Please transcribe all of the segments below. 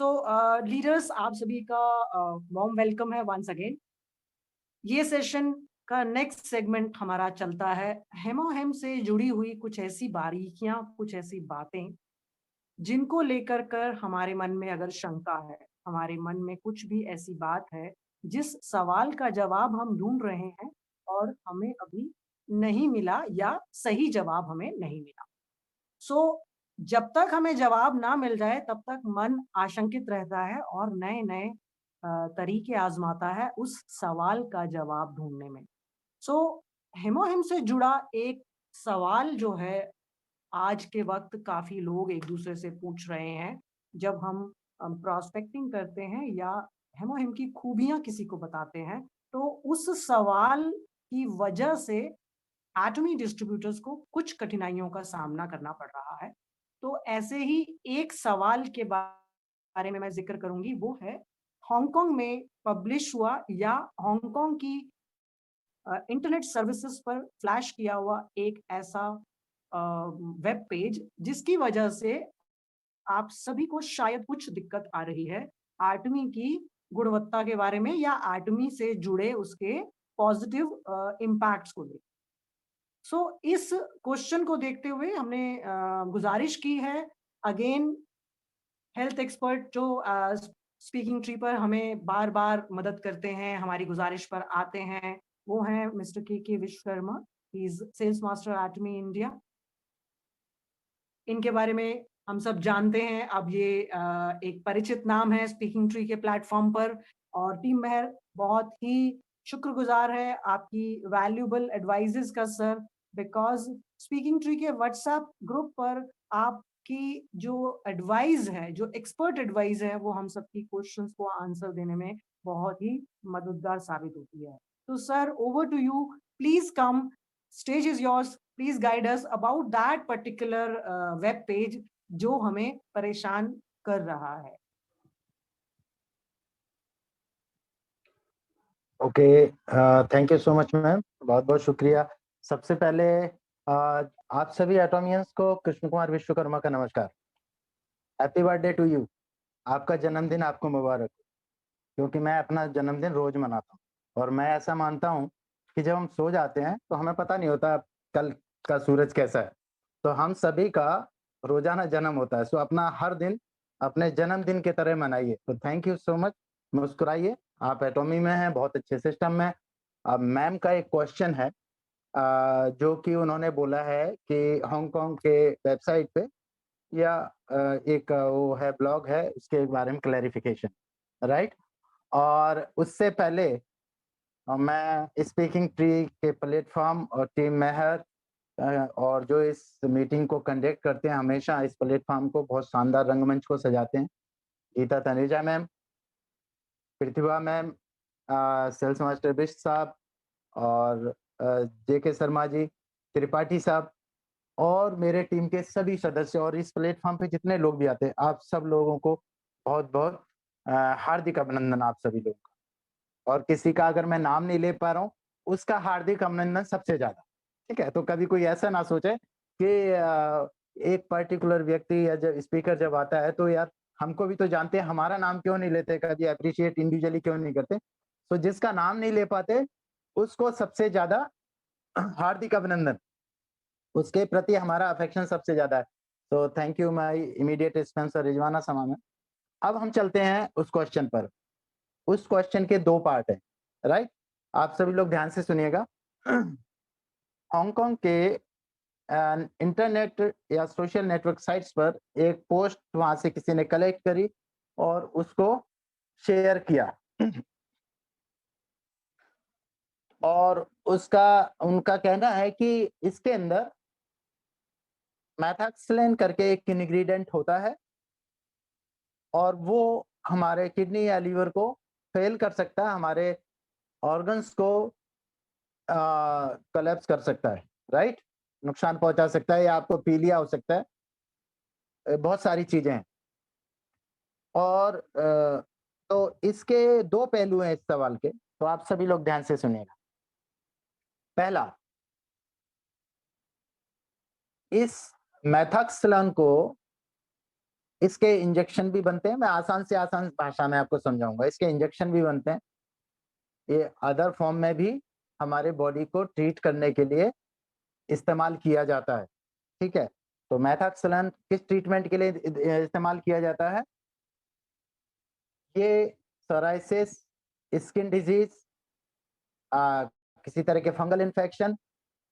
सो leaders, आप सभी का वार्म वेलकम है वंस अगेन। ये सेशन का नेक्स्ट सेगमेंट हमारा चलता है हेमोहेम से जुड़ी हुई कुछ ऐसी बारीकियां, कुछ ऐसी बातें जिनको लेकर कर हमारे मन में अगर शंका है, हमारे मन में कुछ भी ऐसी बात है जिस सवाल का जवाब हम ढूंढ रहे हैं और हमें अभी नहीं मिला या सही जवाब हमें नहीं मिला। सो जब तक हमें जवाब ना मिल जाए तब तक मन आशंकित रहता है और नए-नए तरीके आज़माता है उस सवाल का जवाब ढूँढने में। सो हेमोहिम से जुड़ा एक सवाल जो है आज के वक़्त काफ़ी लोग एक-दूसरे से पूछ रहे हैं। जब हम प्रोस्पेक्टिंग करते हैं या हेमोहिम की खूबियाँ किसी को बताते हैं, तो उस सवाल की वजह से एटॉमी डिस्ट्रीब्यूटर्स को कुछ कठिनाइयों का सामना करना पड़ रहा है। तो ऐसे ही एक सवाल के बारे में मैं ज़िक्र करूँगी, वो है हांगकांग में पब्लिश हुआ या हांगकांग की इंटरनेट सर्विसेज़ पर फ्लैश किया हुआ एक ऐसा वेब पेज जिसकी वजह से आप सभी को शायद कुछ दिक्कत आ रही है एटॉमी की गुणवत्ता के बारे में या एटॉमी से जुड़े उसके पॉजिटिव इम्पैक्ट्स को लेकर। सो इस क्वेश्चन को देखते हुए हमने गुज़ारिश की है अगेन हेल्थ एक्सपर्ट जो स्पीकिंग ट्री पर हमें बार-बार मदद करते हैं, हमारी गुज़ारिश पर आते हैं, वो हैं mister K Vishwakarma, he is sales master एटमी इंडिया। इनके बारे में हम सब जानते हैं, अब ये एक परिचित नाम है स्पीकिंग ट्री के प्लेटफ़ॉर्म पर और टीम मेहर बहुत ही शुक्रगुज़ार है आपकी वैल्यूएबल एडवाइसेज़ का सर, बिकॉज़ स्पीकिंग ट्री के व्हाट्सएप ग्रुप पर आपकी जो एडवाइस है, जो एक्सपर्ट एडवाइस है, वो हम सबकी क्वेश्चंस को आंसर देने में बहुत ही मददगार साबित होती है। तो sir, over to you, please come, stage is yours, please guide us about that particular web page जो हमें परेशान कर रहा है। Okay, thank you so much ma'am, बहुत बहुत शुक्रिया। सबसे पहले आप सभी एटॉमियंस को कृष्ण कुमार विश्वकर्मा का नमस्कार। Happy birthday to you. आपका जन्मदिन आपको मुबारक हो, क्योंकि मैं अपना जन्मदिन रोज मनाता हूँ और मैं ऐसा मानता हूँ कि जब हम सो जाते हैं तो हमें पता नहीं होता कल का सूरज कैसा है। तो हम सभी का रोजाना जन्म होता है, सो अपना हर दिन अपने जन्मदिन की तरह मनाइए। तो थैंक यू सो मच, मुस्कुराइए। आप एटॉमी में हैं, बहुत अच्छे सिस्टम में। अब मैम का एक क्वेश्चन है, जो कि उन्होंने बोला है कि हांगकांग के वेबसाइट पे या एक वो है ब्लॉग है, उसके बारे में क्लैरिफिकेशन, राइट। और उससे पहले मैं स्पीकिंग ट्री के प्लेटफॉर्म और टीम मेहर और जो इस मीटिंग को कंडक्ट करते हैं, हमेशा इस प्लेटफॉर्म को बहुत शानदार रंगमंच को सजाते हैं। गीता तनेजा मैम, प्रतिभा मैम, सेल्स मास्टर बिष्ट साहब और जेके शर्मा जी, त्रिपाठी साहब और मेरे टीम के सभी सदस्य और इस प्लेटफॉर्म पे जितने लोग भी आते हैं, आप सब लोगों को बहुत-बहुत हार्दिक अभिनंदन आप सभी लोगों का। और किसी का अगर मैं नाम नहीं ले पा रहा हूँ, उसका हार्दिक अभिनंदन सबसे ज़्यादा, ठीक है? तो कभी कोई ऐसा ना सोचे कि एक पर्टिकुलर व्यक्ति या जब स्पीकर जब आता है, तो यार हमको भी तो जानते हैं, हमारा नाम क्यों नहीं लेते, कभी एप्रिशिएट इंडिविजुअली क्यों नहीं करते? तो जिसका नाम नहीं ले पाते, उसको सबसे ज़्यादा हार्दिक अभिनंदन। उसके प्रति हमारा अफेक्शन सबसे ज़्यादा है। तो thank you my immediate sponsor Rizwana समा मैम। अब हम चलते हैं उस क्वेश्चन पर। उस क्वेश्चन के 2 पार्ट हैं, राइट? आप सभी लोग ध्यान से सुनिएगा। हांगकांग के इंटरनेट या सोशल नेटवर्क साइट्स पर एक पोस्ट वहाँ से किसी ने कलेक्ट करी और उसको शेयर किया। और उसका उनका कहना है कि इसके अंदर मेथॉक्सिलेन करके एक इंग्रीडिएंट होता है और वो हमारे किडनी या लीवर को फेल कर सकता है, हमारे ऑर्गन्स को कोलैप्स कर सकता है, राइट? नुकसान पहुंचा सकता है या आपको पीलिया हो सकता है। बहुत सारी चीजें हैं। और तो इसके 2 पहलू हैं इस सवाल के, तो आप सभी लोग ध्यान से सुनिएगा। पहला, इस मेथॉक्सिलेन को इसके इंजेक्शन भी बनते हैं, मैं आसान से आसान भाषा में आपको समझाऊंगा। इसके इंजेक्शन भी बनते हैं, ये अदर फॉर्म में भी हमारे बॉडी को ट्रीट करने के लिए इस्तेमाल किया जाता है, ठीक है। तो मेथॉक्सेलन किस ट्रीटमेंट के लिए इस्तेमाल किया जाता है? ये सोराइसिस, स्किन डिजीज, किसी तरह के फंगल इन्फेक्शन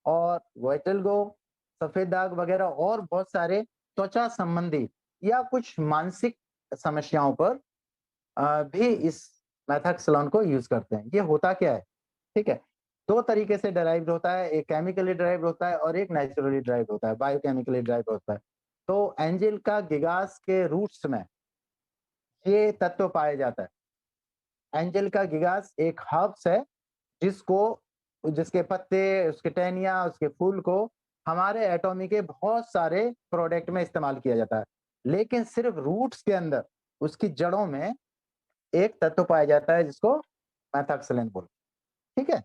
और विटिलिगो, सफेद दाग वगैरह और बहुत सारे त्वचा संबंधी या कुछ मानसिक समस्याओं पर भी इस मेथॉक्सेलोन को यूज करते हैं। ये होता क्या है, ठीक है, दो तरीके से डराइव्ड होता है, एक केमिकली डराइव्ड होता है और एक नेचुरली डराइव्ड होता है, बायोकेमिकली डराइव्ड होता है। तो एंजिलिका गिगास के रूट्स में ये तत्व पाया जाता है। एंजिलिका गिगास एक हर्ब्स है जिसको, जिसके पत्ते, उसके टहनियाँ, उसके फूल को हमारे एटॉमी के बहुत सारे प्रोडक्ट में इस्तेमाल किया जाता है, लेकिन सिर्फ रूट्स के अंदर, उसकी जड़ों में एक तत्व पाया जाता है जिसको मेथॉक्सेलन बोलते हैं, ठीक है।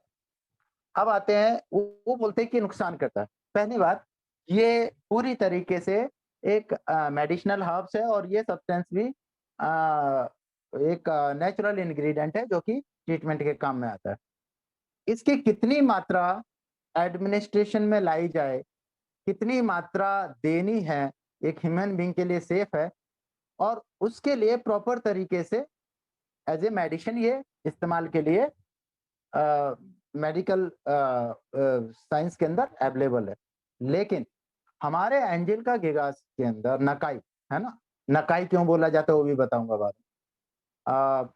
अब आते हैं, वो बोलते हैं कि नुकसान करता है। पहली बात, ये पूरी तरीके से एक मेडिसिनल हर्ब्स है और ये सब्सटेंस भी एक नेचुरल इंग्रेडिएंट है जो कि ट्रीटमेंट के काम में आता है। इसकी कितनी मात्रा एडमिनिस्ट्रेशन में लाई जाए, कितनी मात्रा देनी है, एक ह्यूमन बीइंग के लिए सेफ है, और उसके लिए प्रॉपर तरीके से एज ए मेडिसिन ये इस्तेमाल के लिए मेडिकल साइंस के अंदर अवेलेबल है। लेकिन हमारे एंजिलिका गिगास के अंदर नकाई है ना, नकाई क्यों बोला जाता है वो भी बताऊंगा बाद में।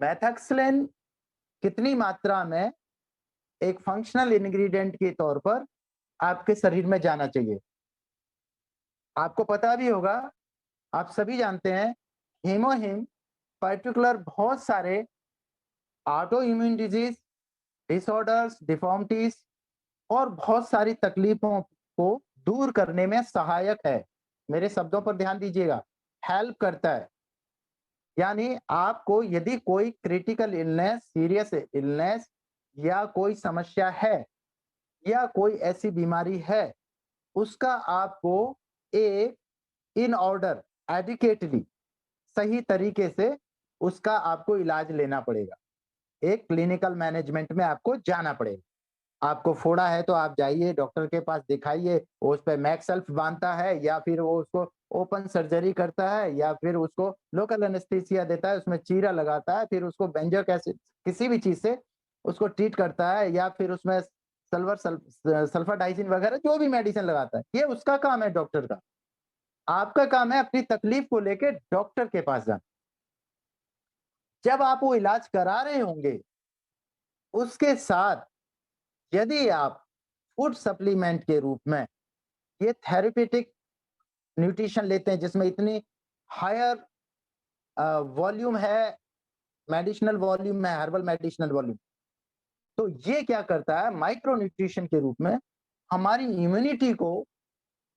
मेथॉक्सेलन कितनी मात्रा में एक फंक्शनल इंग्रेडिएंट के तौर पर आपके शरीर में जाना चाहिए? आपको पता भी होगा, आप सभी जानते हैं, हीमोहिम पर्टिकुलर बहुत सारे auto immune disease, disorders, deformities और बहुत सारी तकलीफों को दूर करने में सहायक है। मेरे शब्दों पर ध्यान दीजिएगा, हेल्प करता है। यानी आपको यदि कोई क्रिटिकल इलनेस, सीरियस इलनेस या कोई समस्या है या कोई ऐसी बीमारी है, उसका आपको एक इन ऑर्डर, एडिकेटली, सही तरीके से उसका आपको इलाज लेना पड़ेगा। एक क्लिनिकल मैनेजमेंट में आपको जाना पड़ेगा। आपको फोड़ा है तो आप जाइए डॉक्टर के पास दिखाइए, वो उस पे मैक सेल्फ बांधता है या फिर वो उसको ओपन सर्जरी करता है या फिर उसको लोकल एनेस्थीसिया देता है, उसमें चीरा लगाता है, फिर उसको बेंजोइक एसिड किसी भी चीज से उसको ट्रीट करता है या फिर उसमें सल्फर डाइजिन वगैरह जो भी मेडिसिन लगाता है, ये उसका काम है डॉक्टर का। आपका काम है अपनी तकलीफ को लेके डॉक्टर के पास जाना। जब आप वो इलाज करा रहे होंगे, उसके साथ यदि आप फूड सप्लीमेंट के रूप में ये थेरेपेटिक न्यूट्रिशन लेते हैं जिसमें इतनी हायर वॉल्यूम है, मेडिसिनल वॉल्यूम है, हर्बल मेडिसिनल वॉल्यूम, तो ये क्या करता है, माइक्रो न्यूट्रिशन के रूप में हमारी इम्यूनिटी को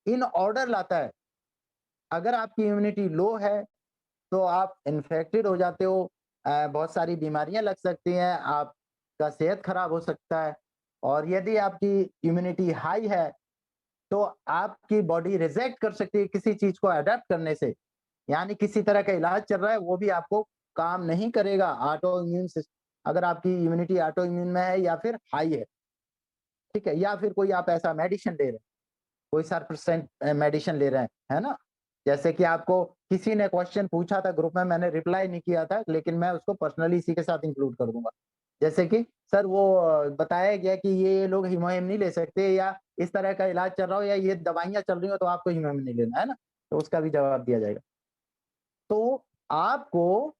इन ऑर्डर लाता है। अगर आपकी इम्यूनिटी लो है तो आप इन्फेक्टेड हो जाते हो, बहुत सारी बीमारियां लग सकती हैं, आपका सेहत खराब हो सकता है। और यदि आपकी इम्यूनिटी हाई है तो आपकी बॉडी रिजेक्ट कर सकती है किसी चीज को अडेप्ट करने से, यानी किसी तरह का इलाज चल रहा है वो भी आपको काम नहीं करेगा। ऑटो इम्यून सिस्टम, अगर आपकी इम्यूनिटी ऑटो इम्यून में है या फिर हाई है, ठीक है, या फिर कोई आप ऐसा मेडिसिन ले रहे हैं, कोई 60% मेडिसिन ले रहे हैं, है ना। जैसे कि आपको किसी ने क्वेश्चन पूछा था ग्रुप में, मैंने रिप्लाई नहीं किया था, लेकिन मैं उसको पर्सनली इसी के साथ इंक्लूड कर दूंगा। जैसे कि सर वो बताया गया कि ये लोग हीमोहिम नहीं ले सकते, या इस तरह का इलाज चल रहा हो, या ये दवाइयां चल रही हो तो आपको हीमोहिम नहीं लेना, है ना। तो उसका भी जवाब दिया जाएगा। तो आपको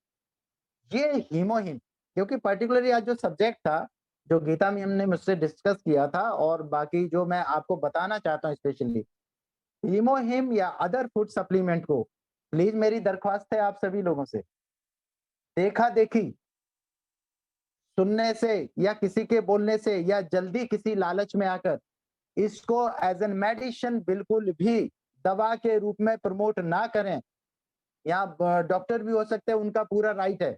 ये हीमोहिम, क्योंकि पर्टिकुलरली आज जो सब्जेक्ट था, जो गीता मैम ने मुझसे डिस्कस किया था और बाकी जो मैं आपको बताना चाहता हूँ स्पेशली, हीमोहिम या अदर फूड सप्लीमेंट को प्लीज मेरी दरख्वास्त है आप सभी लोगों से, देखा देखी सुनने से या किसी के बोलने से या जल्दी किसी लालच में आकर इसको एज एन मेडिसिन बिल्कुल भी दवा के रूप में प्रमोट ना करें। यहाँ डॉक्टर भी हो सकते हैं, उनका पूरा राइट है,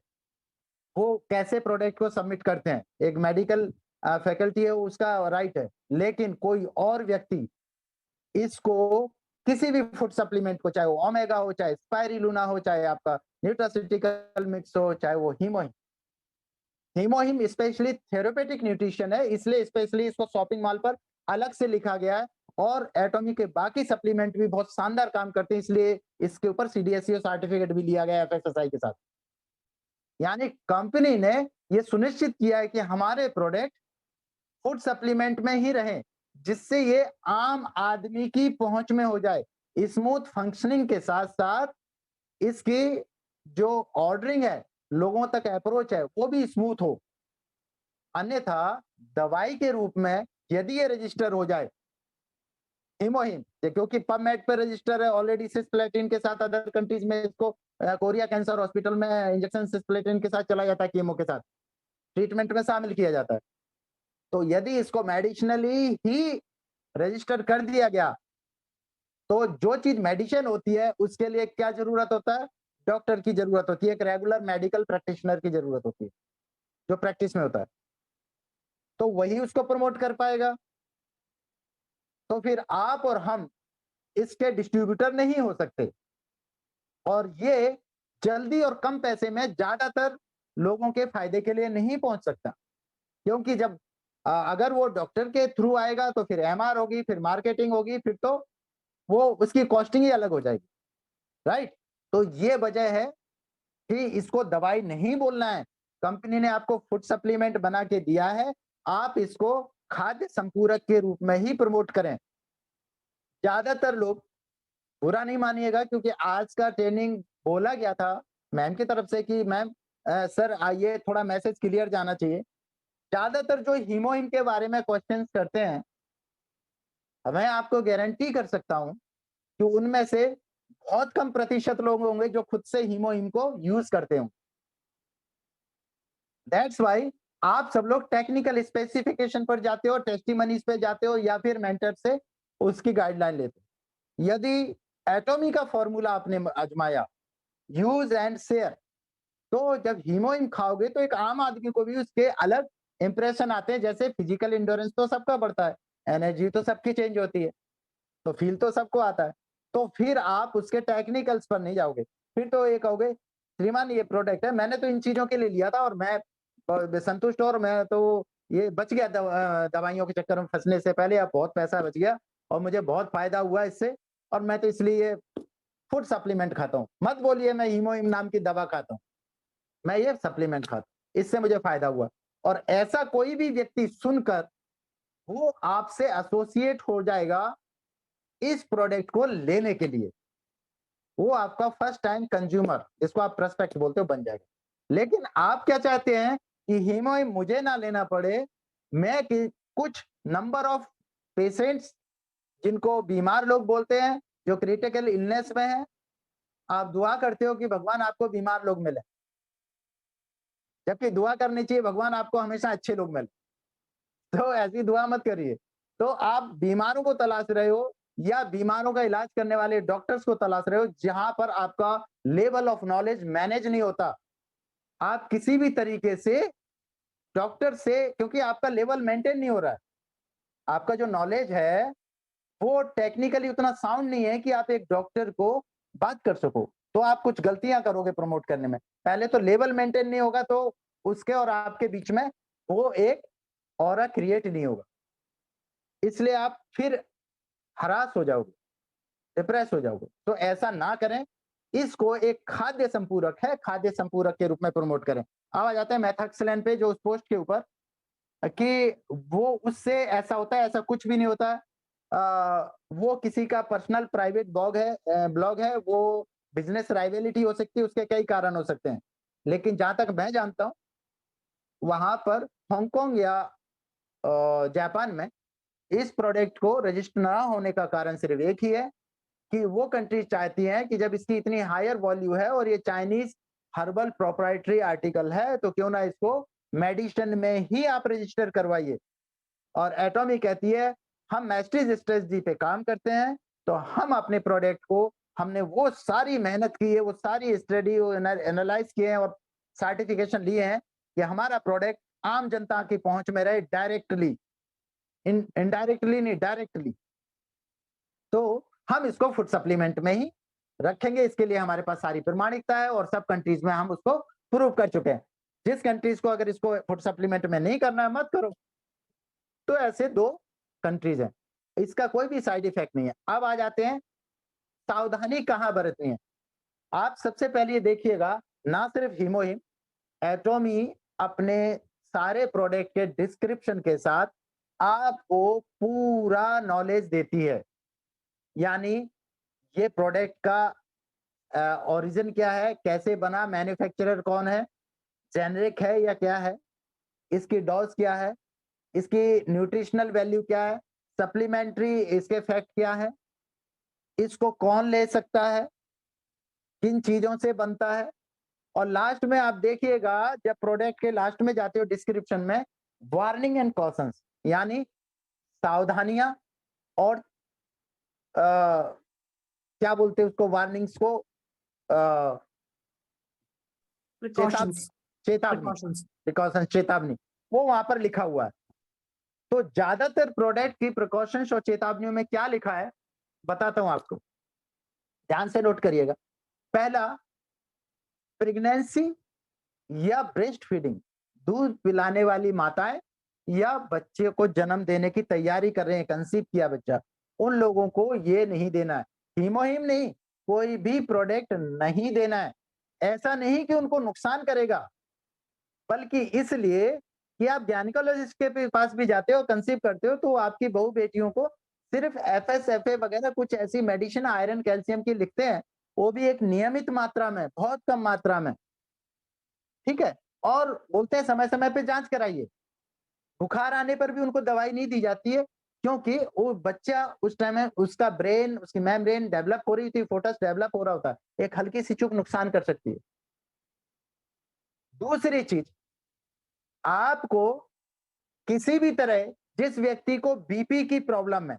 वो कैसे प्रोडक्ट को सबमिट करते हैं, एक मेडिकल फैकल्टी है उसका राइट है, लेकिन कोई और व्यक्ति इसको किसी भी फूड सप्लीमेंट को, चाहे वो ओमेगा हो, चाहे स्पाइरुलिना हो, चाहे आपका न्यूट्रास्यूटिकल मिक्स हो, चाहे वो हीमोहिम। हीमोहिम स्पेशली थेरेपेटिक न्यूट्रिशन है, इसलिए स्पेशली इसको शॉपिंग मॉल पर अलग से लिखा गया है। और एटॉमी के बाकी सप्लीमेंट भी बहुत शानदार काम करते हैं, इसलिए इसके ऊपर सीडीएसईओ सर्टिफिकेट भी लिया गया है एफएसएसआई के साथ। यानी कंपनी ने ये सुनिश्चित किया है कि हमारे प्रोडक्ट फूड सप्लीमेंट में ही रहें, जिससे ये आम आदमी की पहुंच में हो जाए। स्मूथ फंक्शनिंग के साथ-साथ इसकी जो ऑर्डरिंग है, लोगों तक अप्रोच है, वो भी स्मूथ हो। अन्यथा दवाई के रूप में यदि ये रजिस्टर हो जाए, हीमोहिम, क्योंकि पबमेड पे रजिस्टर है ऑलरेडी सिस्प्लेटिन के साथ, अदर कंट्रीज में इसको कोरिया कैंसर हॉस्पिटल में इंजेक्शन सिस्प्लेटिन के साथ चला जाता है, कीमो के साथ ट्रीटमेंट में शामिल किया जाता है। तो यदि इसको मेडिसिनली ही रजिस्टर कर दिया गया, तो जो चीज मेडिसिन होती है उसके लिए क्या जरूरत होता है? डॉक्टर की जरूरत होती है, एक रेगुलर मेडिकल प्रैक्टिशनर की जरूरत होती है, जो प्रैक्टिस में होता है। तो वही उसको प्रमोट कर पाएगा। तो फिर आप और हम इसके डिस्ट्रीब्यूटर नहीं हो सकते, और ये जल्दी और कम पैसे में ज्यादातर लोगों के फायदे के लिए नहीं पहुंच सकता, क्योंकि जब अगर वो डॉक्टर के थ्रू आएगा तो फिर एमआर होगी, फिर मार्केटिंग होगी, फिर तो वो उसकी कॉस्टिंग ही अलग हो जाएगी, राइट? तो ये वजह है कि इसको दवाई नहीं बोलना है। कंपनी ने आपको फूड सप्लीमेंट बना के दिया है, आप इसको खाद्य संपूरक के रूप में ही प्रमोट करें। ज्यादातर लोग, बुरा नहीं मानिएगा, क्योंकि आज का ट्रेनिंग बोला गया था मैम की तरफ से कि मैम सर ये थोड़ा मैसेज क्लियर जाना चाहिए। ज्यादातर जो हीमोहिम के बारे में क्वेश्चंस करते हैं, मैं आपको गारंटी कर सकता हूं कि उनमें से बहुत कम प्रतिशत लोग होंगे जो खुद से हीमोहिम को यूज करते हों। दैट्स व्हाई आप सब लोग टेक्निकल स्पेसिफिकेशन पर जाते हो, टेस्टिमनीज पे जाते हो, या फिर मेंटर से उसकी गाइडलाइन लेते हो। यदि एटॉमी का फॉर्मूला आपने आजमाया, यूज एंड शेयर, तो जब हीमोइन खाओगे तो एक आम आदमी को भी उसके अलग इंप्रेशन आते हैं। जैसे फिजिकल इंड्योरेंस तो सबका बढ़ता है, एनर्जी तो सबकी चेंज होती है, तो फील तो सबको आता है। तो फिर आप उसके टेक्निकल्स पर नहीं जाओगे, फिर तो ये कहोगे श्रीमान ये प्रोडक्ट है, मैंने तो इन चीजों के लिए लिया था और मैं संतुष्ट हूं, और मैं तो ये बच गया दवाइयों के चक्कर में फंसने से पहले, अब बहुत पैसा बच गया और मुझे बहुत फायदा हुआ इससे, और मैं तो इसलिए फूड सप्लीमेंट खाता हूँ। मत बोलिए मैं हीमोहिम नाम की दवा खाता हूँ, मैं ये सप्लीमेंट खाता हूँ, इससे मुझे फायदा हुआ। और ऐसा कोई भी व्यक्ति सुनकर वो आपसे एसोसिएट हो जाएगा इस प्रोडक्ट को लेने के लिए, वो आपका फर्स्ट टाइम कंज्यूमर, जिसको आप प्रोस्पेक्ट बोलते हो, बन जाएगा। लेकिन आप क्या चाहते हैं कि हीमोहिम मुझे ना लेना पड़े, मैं कि कुछ नंबर ऑफ पेशेंट्स, जिनको बीमार लोग बोलते हैं, जो क्रिटिकल इलनेस में है, आप दुआ करते हो कि भगवान आपको बीमार लोग मिले, जबकि दुआ करनी चाहिए भगवान आपको हमेशा अच्छे लोग मिले। तो ऐसी दुआ मत करिए। तो आप बीमारों को तलाश रहे हो, या बीमारों का इलाज करने वाले डॉक्टर्स को तलाश रहे हो, जहां पर आपका लेवल ऑफ नॉलेज मैनेज नहीं होता। आप किसी भी तरीके से डॉक्टर से, क्योंकि आपका लेवल मेंटेन नहीं हो रहा है, आपका जो नॉलेज है वो टेक्निकली उतना साउंड नहीं है कि आप एक डॉक्टर को बात कर सको, तो आप कुछ गलतियां करोगे प्रमोट करने में। पहले तो लेवल मेंटेन नहीं होगा, तो उसके और आपके बीच में वो एक ऑरा क्रिएट नहीं होगा, इसलिए आप फिर हरास हो जाओगे, डिप्रेस हो जाओगे। तो ऐसा ना करें, इसको एक खाद्य संपूरक है, खाद्य संपूरक के रूप में प्रमोट करें। अब आ जाते हैं मेथॉक्सिलेन पे, जो उस पोस्ट के ऊपर कि वो उससे ऐसा होता है, ऐसा कुछ भी नहीं होता है। वो किसी का पर्सनल प्राइवेट ब्लॉग है, वो बिजनेस राइवलिटी हो सकती है, उसके कई कारण हो सकते हैं। लेकिन जहां तक मैं जानता हूं, वहां पर हांगकांग या जापान में इस प्रोडक्ट को रजिस्टर ना होने का कारण सिर्फ एक ही है कि वो कंट्री चाहती हैं कि जब इसकी इतनी हायर वैल्यू है और ये चाइनीज हर्बल प्रोप्राइटरी आर्टिकल है, तो क्यों ना इसको मेडिसिन में ही आप रजिस्टर करवाइए। और एटॉमी कहती है हम मैस्ट्रीज स्ट्रेटजी पे काम करते हैं, तो हम अपने प्रोडक्ट को, हमने वो सारी मेहनत की है, वो सारी स्टडी एनालाइज किए हैं और सर्टिफिकेशन लिए हैं कि हमारा प्रोडक्ट आम जनता की पहुंच में रहे, डायरेक्टली, इनडायरेक्टली नहीं, डायरेक्टली। तो हम इसको फूड सप्लीमेंट में ही रखेंगे। इसके लिए हमारे पास सारी प्रमाणिकता है और सब कंट्रीज में हम उसको प्रूव कर चुके हैं। जिस कंट्रीज को अगर इसको फूड सप्लीमेंट में नहीं करना है, मत करो। तो ऐसे 2 कंट्रीज हैं, इसका कोई भी साइड इफेक्ट नहीं है। अब आ जाते हैं सावधानी कहाँ बरतनी है। आप सबसे पहले ये देखिएगा, ना सिर्फ हिमोहिम, एटोमी अपने सारे प्रोडक्ट के डिस्क्रिप्शन के साथ आपको पूरा नॉलेज देती है। यानी ये प्रोडक्ट का ओरिजिन क्या है, कैसे बना, मैन्युफैक्चरर कौन है, जेनरिक है या क्या है, इसकी डोज क्या है, इसकी न्यूट्रिशनल वैल्यू क्या है, सप्लीमेंट्री इसके फैक्ट क्या है, इसको कौन ले सकता है, किन चीजों से बनता है। और लास्ट में आप देखिएगा, जब प्रोडक्ट के लास्ट में जाते हो डिस्क्रिप्शन में, वार्निंग एंड कॉशंस, यानी सावधानियां और क्या बोलते हैं उसको, वार्निंग्स को, चेतावनी, प्रिकॉशंस चेतावनी, प्रिकॉशंस प्रिकॉशन, चेतावनी, वो वहां पर लिखा हुआ है। तो ज्यादातर प्रोडक्ट की प्रिकॉशंस और चेतावनियों में क्या लिखा है बताता हूं आपको, ध्यान से नोट करिएगा। पहला, प्रेगनेंसी या ब्रेस्ट फीडिंग, दूध पिलाने वाली माताएं या बच्चे को जन्म देने की तैयारी कर रहे हैं, कंसीव किया बच्चा, उन लोगों को ये नहीं देना है। हीमोहिम नहीं, कोई भी प्रोडक्ट नहीं देना है। ऐसा नहीं कि उनको नुकसान करेगा, बल्कि इसलिए कि आप गायनेकोलॉजिस्ट के पास भी जाते हो, कंसीव करते हो, तो आपकी बहू बेटियों को सिर्फ एफएसएफए वगैरह कुछ ऐसी मेडिसिन आयरन कैल्शियम की लिखते हैं, वो भी एक नियमित मात्रा में, बहुत कम मात्रा में, ठीक है। और बोलते हैं समय समय पे जांच कराइए। बुखार आने पर भी उनको दवाई नहीं दी जाती है, क्योंकि वो बच्चा उस टाइम में उसका ब्रेन, उसकी मेम्ब्रेन डेवलप हो रही होती है, फोटस डेवलप हो रहा होता है, एक हल्की सी चूक नुकसान कर सकती है। दूसरी चीज, आपको किसी भी तरह, जिस व्यक्ति को बीपी की प्रॉब्लम है,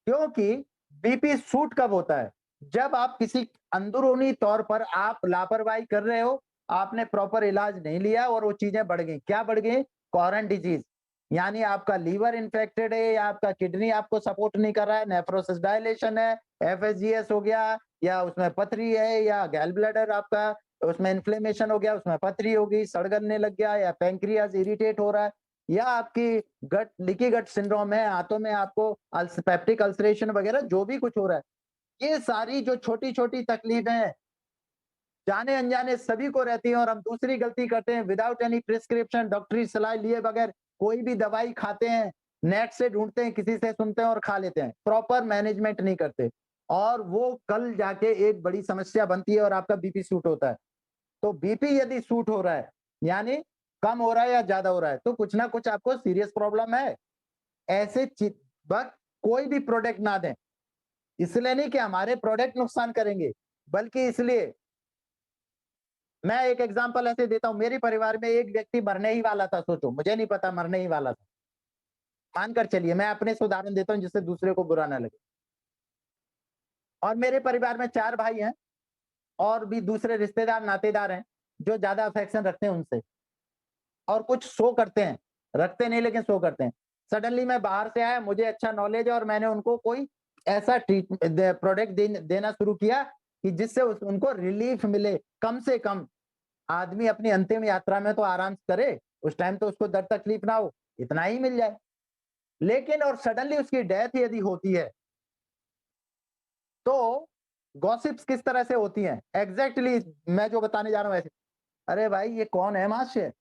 क्योंकि बीपी शूट कब होता है, जब आप किसी अंदरूनी तौर पर आप लापरवाही कर रहे हो, आपने प्रॉपर इलाज नहीं लिया और वो चीजें बढ़ गई। क्या बढ़ गई? कॉरन डिजीज, यानी आपका लीवर इन्फेक्टेड है या आपका किडनी आपको सपोर्ट नहीं कर रहा है, नेफ्रोसिस डायलेशन है, एफएसजीएस हो गया, या उसमें पथरी है, या गैल ब्लैडर आपका उसमें इन्फ्लेमेशन हो गया, उसमें पथरी होगी, सड़गनने लग गया, या पैंक्रियाज इरिटेट हो रहा है, या आपकी गट, लीकी गट सिंड्रोम है, हाथों में आपको पेप्टिक अल्सरेशन वगैरह जो भी कुछ हो रहा है। ये सारी जो छोटी छोटी तकलीफें जाने अनजाने सभी को रहती हैं, और हम दूसरी गलती करते हैं, विदाउट एनी प्रिस्क्रिप्शन, डॉक्टरी सलाह लिए बगैर कोई भी दवाई खाते हैं, नेट से ढूंढते हैं, किसी से सुनते हैं और खा लेते हैं, प्रॉपर मैनेजमेंट नहीं करते, और वो कल जाके एक बड़ी समस्या बनती है और आपका बीपी शूट होता है। तो बीपी यदि शूट हो रहा है, यानी कम हो रहा है या ज्यादा हो रहा है, तो कुछ ना कुछ आपको सीरियस प्रॉब्लम है। ऐसे वक्त कोई भी प्रोडक्ट ना दें, इसलिए नहीं कि हमारे प्रोडक्ट नुकसान करेंगे, बल्कि इसलिए, मैं एक एग्जांपल ऐसे देता हूं, मेरे परिवार में एक व्यक्ति मरने ही वाला था, सोचो, मुझे नहीं पता, मरने ही वाला था, मानकर चलिए, मैं अपने से उदाहरण देता हूं जिससे दूसरे को बुरा ना लगे। और मेरे परिवार में 4 भाई हैं, और भी दूसरे रिश्तेदार नातेदार हैं जो ज्यादा अफेक्शन रखते हैं उनसे, और कुछ शो करते हैं, रखते नहीं लेकिन शो करते हैं। सडनली मैं बाहर से आया, मुझे अच्छा नॉलेज है, और मैंने उनको कोई ऐसा प्रोडक्ट देना शुरू किया कि जिससे उनको रिलीफ मिले, कम से कम आदमी अपनी अंतिम यात्रा में तो आराम करे, उस टाइम तो उसको दर्द तकलीफ ना हो, इतना ही मिल जाए। लेकिन और सडनली उसकी डेथ यदि होती है, तो गॉसिप्स किस तरह से होती हैं, एग्जैक्टली मैं जो बताने जा रहा हूं ऐसे, अरे भाई ये कौन है महाशय,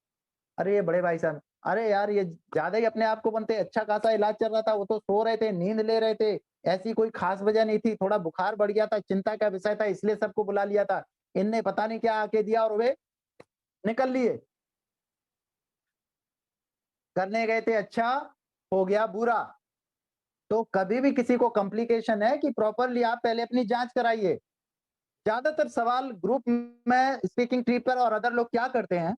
अरे ये बड़े भाई साहब, अरे यार ये ज्यादा ही अपने आप को बनते, अच्छा खासा इलाज चल रहा था, वो तो सो रहे थे, नींद ले रहे थे, ऐसी कोई खास वजह नहीं थी, थोड़ा बुखार बढ़ गया था, चिंता का विषय था, इसलिए सबको बुला लिया था, इनने पता नहीं क्या आके दिया और वे निकल लिए। करने गए थे अच्छा, हो गया बुरा। तो कभी भी किसी को कॉम्प्लिकेशन है कि प्रॉपरली आप पहले अपनी जांच कराइए। ज्यादातर सवाल ग्रुप में स्पीकिंग ट्री पर और अदर लोग क्या करते हैं,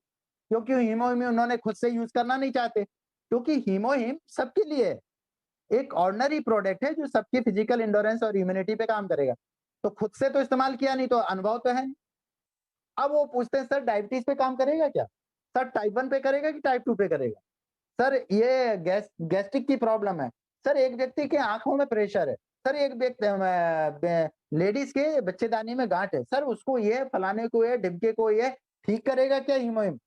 क्योंकि हीमोहिम उन्होंने खुद से यूज करना नहीं चाहते, क्योंकि हीमोहिम सबके लिए एक ऑर्डिनरी प्रोडक्ट है जो सबकी फिजिकल इंडोरेंस और इम्यूनिटी पे काम करेगा। तो खुद से तो इस्तेमाल किया नहीं, तो अनुभव तो है नहीं। अब वो पूछते हैं सर डायबिटीज पे काम करेगा क्या, सर टाइप 1 पे करेगा कि टाइप 2 पे करेगा, सर ये गैस्ट्रिक की प्रॉब्लम है, सर एक व्यक्ति के आंखों में प्रेशर है, सर एक लेडीज के बच्चेदानी में गांठ है सर, उसको ये फलाने को ये ढिमके को ये ठीक करेगा क्या हीमोहिम?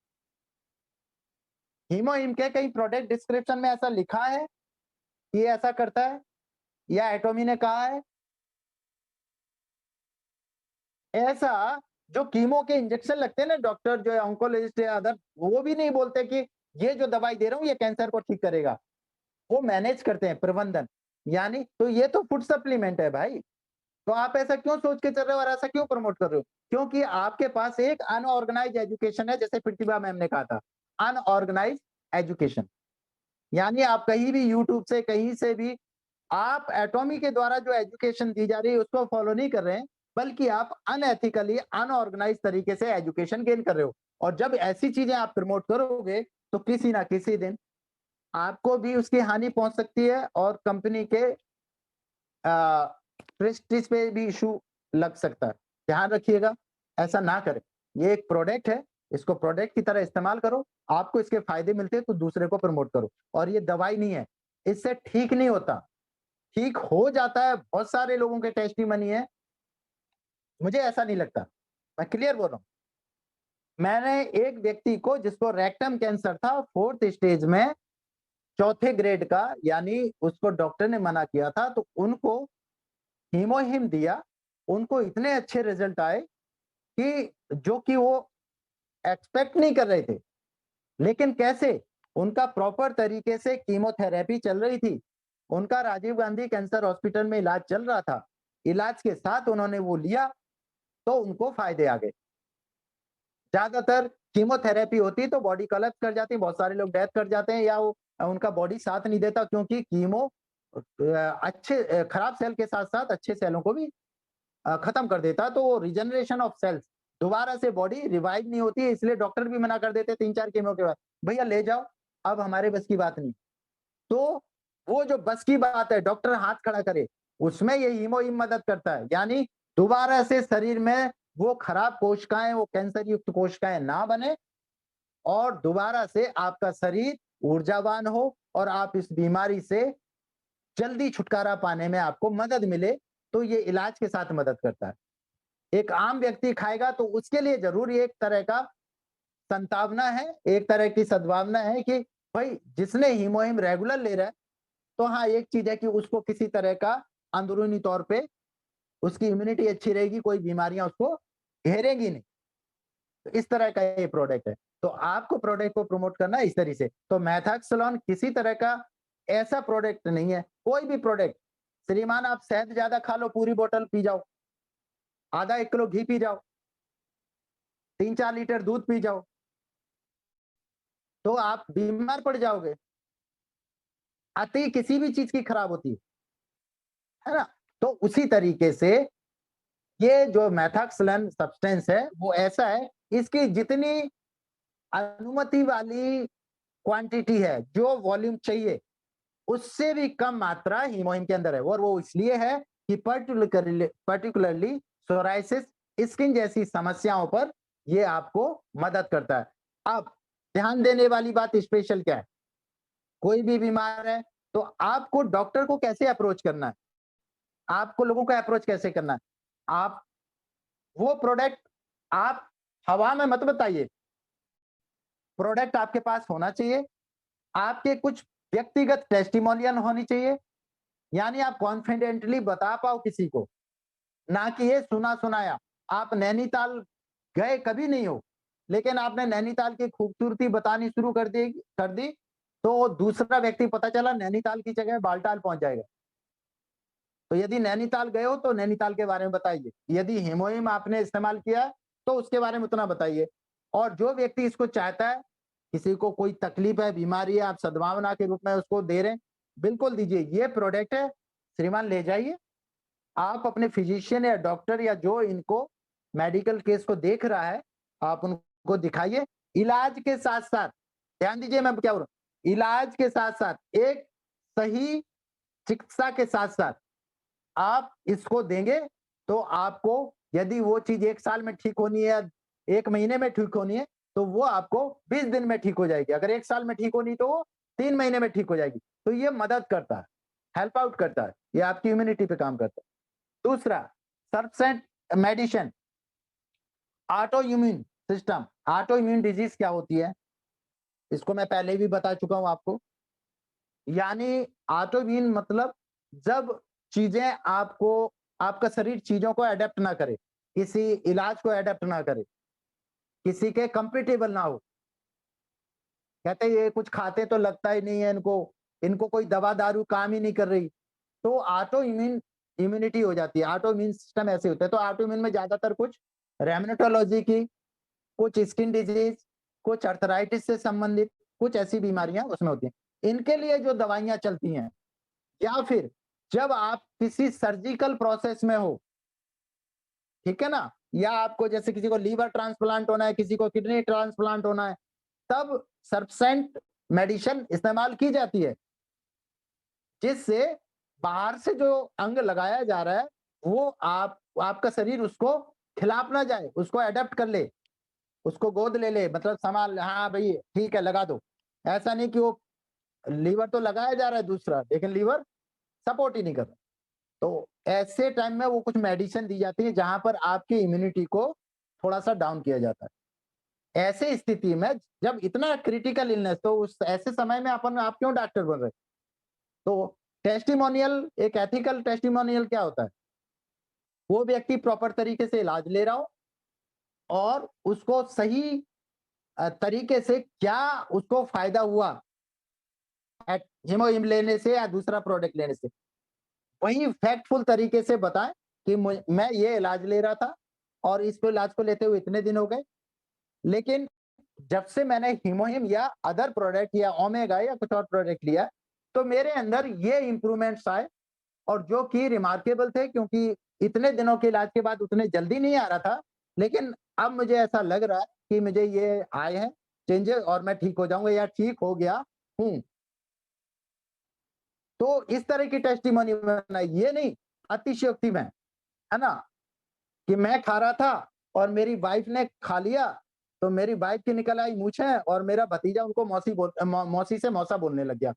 हीमोहिम के कहीं प्रोडक्ट डिस्क्रिप्शन में ऐसा लिखा है कि ये ऐसा करता है, या एटॉमी ने कहा है? ऐसा जो कीमो के इंजेक्शन लगते हैं ना, डॉक्टर जो है ऑन्कोलॉजिस्ट या अदर, वो भी नहीं बोलते कि ये जो दवाई दे रहा हूं ये कैंसर को ठीक करेगा। वो मैनेज करते हैं, प्रबंधन। यानी तो ये तो फूड सप्लीमेंट है भाई। तो आप ऐसा क्यों सोच के चल रहे हो और ऐसा क्यों प्रमोट कर रहे हो? क्योंकि आपके पास एक अनऑर्गेनाइज्ड एजुकेशन है, जैसे प्रतिभा मैम ने कहा था, अनऑर्गेनाइज्ड एजुकेशन। यानी आप कहीं भी यूट्यूब से कहीं से भी आप एटॉमी के द्वारा जो एजुकेशन दी जा रही है उसको फॉलो नहीं कर रहे हैं, बल्कि आप अनएथिकली अनऑर्गेनाइज तरीके से एजुकेशन गेन कर रहे हो। और जब ऐसी चीजें आप प्रमोट करोगे तो किसी ना किसी दिन आपको भी उसकी हानि पहुंच सकती है और कंपनी के प्रेस्टीज पे भी इशू लग सकता है। ध्यान रखिएगा, ऐसा ना करें। ये एक प्रोडक्ट है, इसको प्रोडक्ट की तरह इस्तेमाल करो। आपको इसके फायदे मिलते हैं तो दूसरे को प्रमोट करो। और ये दवाई नहीं है, इससे ठीक नहीं होता, ठीक हो जाता है। बहुत सारे लोगों के टेस्टिमनी है, मुझे ऐसा नहीं लगता। मैं क्लियर बोल रहा हूं। मैंने एक व्यक्ति को जिसको रेक्टम कैंसर था 4th स्टेज में, 4थे ग्रेड का, यानी उसको डॉक्टर ने मना किया था, तो उनको हीमोहिम दिया। उनको इतने अच्छे रिजल्ट आए कि जो कि वो एक्सपेक्ट नहीं कर रहे थे। लेकिन कैसे? उनका प्रॉपर तरीके से कीमोथेरेपी चल रही थी, उनका राजीव गांधी कैंसर हॉस्पिटल में इलाज चल रहा था। इलाज के साथ उन्होंने वो लिया तो उनको फायदे आ गए। ज्यादातर कीमोथेरेपी होती तो बॉडी कोलैप्स कर जाती, बहुत सारे लोग डेथ कर जाते हैं, या वो उनका बॉडी साथ नहीं देता, क्योंकि कीमो अच्छे खराब सेल के साथ साथ अच्छे सेलों को भी खत्म कर देता है। तो वो रिजनरेशन ऑफ सेल्स, दोबारा से बॉडी रिवाइव नहीं होती है। इसलिए डॉक्टर भी मना कर देते 3-4 कीमो के बाद, भैया ले जाओ, अब हमारे बस की बात नहीं। तो वो जो बस की बात है, डॉक्टर हाथ खड़ा करे, उसमें ये हीमोहिम मदद करता है। यानी दोबारा से शरीर में वो खराब कोशिकाएं, वो कैंसर युक्त कोशिकाएं ना बने, और दोबारा से आपका शरीर ऊर्जावान हो और आप इस बीमारी से जल्दी छुटकारा पाने में आपको मदद मिले। तो ये इलाज के साथ मदद करता है। एक आम व्यक्ति खाएगा तो उसके लिए जरूर एक तरह का संतावना है, एक तरह की सद्भावना है कि भाई जिसने हीमोहिम रेगुलर ले रहा है, तो हाँ एक चीज है कि उसको किसी तरह का अंदरूनी तौर पे उसकी इम्यूनिटी अच्छी रहेगी, कोई बीमारियां उसको घेरेंगी नहीं। तो इस तरह का ये प्रोडक्ट है। तो आपको प्रोडक्ट को प्रमोट करना है इस तरीके से। तो मैथाक्सलोन किसी तरह का ऐसा प्रोडक्ट नहीं है। कोई भी प्रोडक्ट, श्रीमान आप शहद ज्यादा खा लो, पूरी बोतल पी जाओ, आधा 1 किलो घी पी जाओ, 3-4 लीटर दूध पी जाओ, तो आप बीमार पड़ जाओगे। अति किसी भी चीज की खराब होती है ना? तो उसी तरीके से ये जो मैथाक्सलन सब्सटेंस है वो ऐसा है, इसकी जितनी अनुमति वाली क्वांटिटी है, जो वॉल्यूम चाहिए, उससे भी कम मात्रा हीमोहिम के अंदर है। और वो इसलिए है कि पर्टिकुलरली सोराइसिस, स्किन जैसी समस्याओं पर ये आपको मदद करता है। अब ध्यान देने वाली बात स्पेशल क्या है? कोई भी बीमार है तो आपको डॉक्टर को कैसे अप्रोच करना है, आपको लोगों को अप्रोच कैसे करना है? आप वो प्रोडक्ट आप हवा में मत बताइए, प्रोडक्ट आपके पास होना चाहिए। आपके कुछ व्यक्तिगत टेस्टिमोनियल होनी चाहिए, यानी आप कॉन्फिडेंटली बता पाओ किसी को, ना कि ये सुना सुनाया। आप नैनीताल गए कभी नहीं हो, लेकिन आपने नैनीताल की खूबसूरती बतानी शुरू कर दी, तो दूसरा व्यक्ति पता चला नैनीताल की जगह बालटाल पहुंच जाएगा। तो यदि नैनीताल गए हो तो नैनीताल के बारे में बताइए, यदि हीमोहिम आपने इस्तेमाल किया तो उसके बारे में उतना बताइए। और जो व्यक्ति इसको चाहता है, किसी को कोई तकलीफ है, बीमारी है, आप सद्भावना के रूप में उसको दे रहे हैं, बिल्कुल दीजिए। ये प्रोडक्ट है श्रीमान, ले जाइए। आप अपने फिजिशियन या डॉक्टर या जो इनको मेडिकल केस को देख रहा है, आप उनको दिखाइए। इलाज के साथ साथ, ध्यान दीजिए मैं क्या बोल रहा हूं, इलाज के साथ साथ, एक सही चिकित्सा के साथ साथ आप इसको देंगे तो आपको, यदि वो चीज 1 साल में ठीक होनी है या 1 महीने में ठीक होनी है, तो वो आपको 20 दिन में ठीक हो जाएगी। अगर 1 साल में ठीक होनी तो वो 3 महीने में ठीक हो जाएगी। तो ये मदद करता है। हेल्प आउट करता है, ये आपकी इम्यूनिटी पे काम करता है। दूसरा, surfactant medicine, auto immune system. Auto immune disease क्या होती है, इसको मैं पहले भी बता चुका हूं आपको। यानी ऑटो इम्यून मतलब जब चीजें आपको, आपका शरीर चीजों को अडेप्ट ना करे, किसी इलाज को अडेप्ट ना करे, किसी के कंपेटेबल ना हो। कहते हैं ये कुछ खाते तो लगता ही नहीं है इनको, इनको कोई दवा दारू काम ही नहीं कर रही, तो ऑटो इम्यून इम्यूनिटी हो जाती है। ऑटो इम्यून सिस्टम ऐसे होता है। तो ऑटो इम्यून में ज्यादातर कुछ रेमनेटोलॉजी की, कुछ स्किन डिजीज, कुछ अर्थराइटिस से संबंधित कुछ ऐसी बीमारियां उसमें होती हैं। इनके लिए जो दवाइयां चलती हैं, या फिर जब आप किसी सर्जिकल प्रोसेस में हो, ठीक है ना, या आपको जैसे किसी को लीवर ट्रांसप्लांट होना है, किसी को किडनी ट्रांसप्लांट होना है, तब सर्फसेंट मेडिसिन इस्तेमाल की जाती है, जिससे बाहर से जो अंग लगाया जा रहा है वो आपका शरीर उसको खिलाफ ना जाए, उसको अडेप्ट कर ले, उसको गोद ले ले, मतलब संभाल, हाँ भाई ठीक है लगा दो। ऐसा नहीं कि वो लीवर तो लगाया जा रहा है दूसरा, लेकिन लीवर सपोर्ट ही नहीं कर रहा। तो ऐसे टाइम में वो कुछ मेडिसिन दी जाती है जहां पर आपकी इम्यूनिटी को थोड़ा सा डाउन किया जाता है। ऐसे स्थिति में जब इतना क्रिटिकल इलनेस, तो उस ऐसे समय में अपन आप क्यों डॉक्टर बन रहे? तो टेस्टिमोनियल, एक एथिकल टेस्टिमोनियल क्या होता है? वो व्यक्ति प्रॉपर तरीके से इलाज ले रहा हो और उसको सही तरीके से क्या उसको फायदा हुआ हीमोहिम लेने से या दूसरा प्रोडक्ट लेने से, वही फैक्टफुल तरीके से बताएं कि मैं ये इलाज ले रहा था और इस इलाज को लेते हुए इतने दिन हो गए, लेकिन जब से मैंने हीमोहिम या अदर प्रोडक्ट या ओमेगा या कुछ और प्रोडक्ट लिया, तो मेरे अंदर ये इंप्रूवमेंट्स आए, और जो कि रिमार्केबल थे, क्योंकि इतने दिनों के इलाज के बाद उतने जल्दी नहीं आ रहा था, लेकिन अब मुझे ऐसा लग रहा है कि मुझे ये आए हैं चेंजेस और मैं ठीक हो जाऊंगा या ठीक हो गया हूं। तो इस तरह की टेस्टिमोनी में ये नहीं अतिशयोक्ति में, है ना, कि मैं खा रहा था और मेरी वाइफ ने खा लिया, तो मेरी वाइफ की निकल आई मूछें और मेरा भतीजा उनको मौसी से मौसा बोलने लग गया।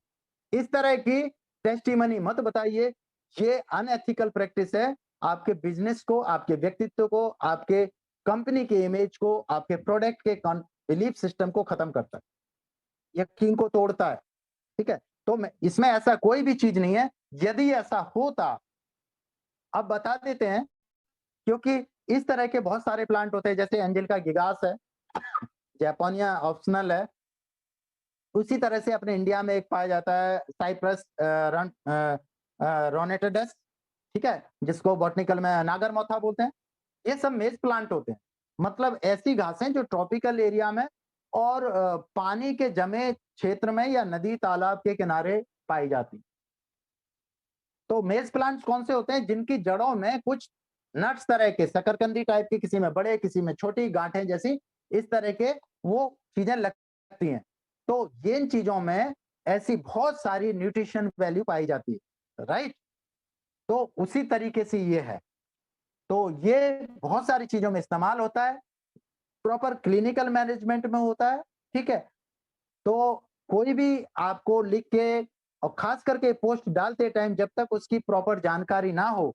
इस तरह की टेस्टिमनी मत बताइए, ये अनएथिकल प्रैक्टिस है। आपके बिजनेस को, आपके व्यक्तित्व को, आपके कंपनी के इमेज को, आपके प्रोडक्ट के बिलीफ सिस्टम को खत्म करता है, यकीन को तोड़ता है। ठीक है, तो इसमें ऐसा कोई भी चीज नहीं है। यदि ऐसा होता, अब बता देते हैं, क्योंकि इस तरह के बहुत सारे प्लांट होते हैं, जैसे एंजल का गिगास है, जैपोनिया ऑप्शनल है। उसी तरह से अपने इंडिया में एक पाया जाता है साइप्रस रोनेटेडस, ठीक है, जिसको बॉटनिकल में नागरमोथा बोलते हैं। ये सब मेज प्लांट होते हैं, मतलब ऐसी घासें जो ट्रॉपिकल एरिया में और पानी के जमे क्षेत्र में या नदी तालाब के किनारे पाई जाती। तो मेज प्लांट्स कौन से होते हैं? जिनकी जड़ों में कुछ नट्स तरह के, शकरकंदी टाइप के, किसी में बड़े किसी में छोटी गांठें जैसी, इस तरह के वो चीजें लगती हैं। तो इन चीजों में ऐसी बहुत सारी न्यूट्रिशन वैल्यू पाई जाती है, राइट? तो उसी तरीके से ये है। तो ये बहुत सारी चीजों में इस्तेमाल होता है, प्रॉपर क्लिनिकल मैनेजमेंट में होता है, ठीक है। तो कोई भी आपको लिख के, और खास करके पोस्ट डालते टाइम जब तक उसकी प्रॉपर जानकारी ना हो,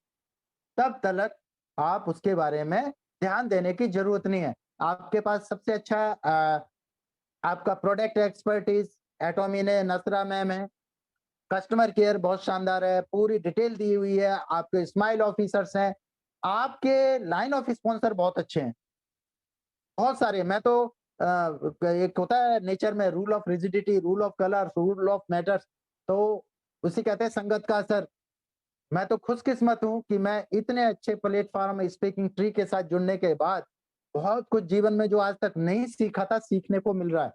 तब तक आप उसके बारे में ध्यान देने की जरूरत नहीं है। आपके पास सबसे अच्छा आपका प्रोडक्ट एक्सपर्टीज एटोमिन है, नसरा मैम है, कस्टमर केयर बहुत शानदार है, पूरी डिटेल दी हुई है, आपके स्माइल ऑफिसर्स हैं, आपके लाइन ऑफ स्पॉन्सर बहुत अच्छे हैं, बहुत सारे। मैं तो एक होता है नेचर में rule of rigidity, rule of colours, rule of matters, तो उसी कहते हैं संगत का असर। मैं तो खुशकिस्मत हूं कि मैं इतने अच्छे प्लेटफॉर्म स्पीकिंग ट्री के साथ जुड़ने के बाद बहुत कुछ जीवन में जो आज तक नहीं सीखा था, सीखने को मिल रहा है।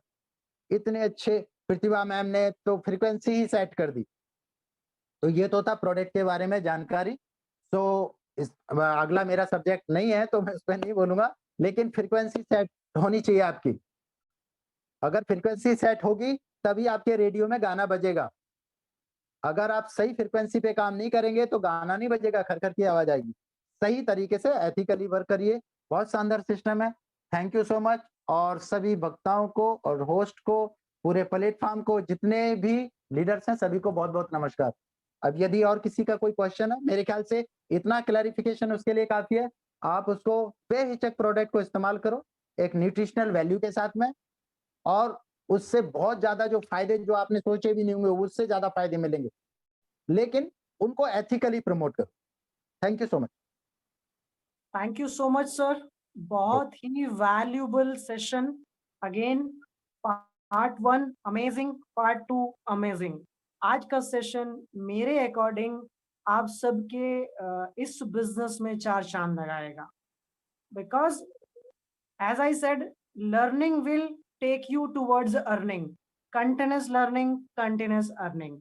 इतने अच्छे प्रतिभा मैम ने तो फ्रीक्वेंसी ही सेट कर दी। तो ये तो था प्रोडक्ट के बारे में जानकारी। तो अगला मेरा सब्जेक्ट नहीं है तो मैं उस पर नहीं बोलूंगा, लेकिन फ्रीक्वेंसी सेट होनी चाहिए आपकी। अगर फ्रीक्वेंसी सेट होगी तभी आपके रेडियो में गाना बजेगा। अगर आप सही फ्रीक्वेंसी पे काम नहीं करेंगे तो गाना नहीं बजेगा, खरखर की आवाज आएगी। सही तरीके से एथिकली वर्क करिए। बहुत शानदार सिस्टम है। Thank you so much. और सभी वक्ताओं को और होस्ट को, पूरे प्लेटफॉर्म को, जितने भी लीडर्स हैं, सभी को बहुत बहुत नमस्कार। अब यदि और किसी का कोई क्वेश्चन है, मेरे ख्याल से इतना क्लैरिफिकेशन उसके लिए काफी है। आप उसको बेहिचक प्रोडक्ट को इस्तेमाल करो एक न्यूट्रिशनल वैल्यू के साथ में, और उससे बहुत ज्यादा जो फायदे जो आपने सोचे भी नहीं होंगे उससे ज्यादा फायदे मिलेंगे, लेकिन उनको एथिकली प्रमोट करो। Thank you so much. Thank you so much sir, बहुत ही valuable session. Again part 1 amazing, part 2 amazing. आज का सेशन मेरे अकॉर्डिंग आप सबके इस बिजनेस में 4 चांद लगाएगा, because as I said, learning will take you towards earning. Continuous learning, continuous earning.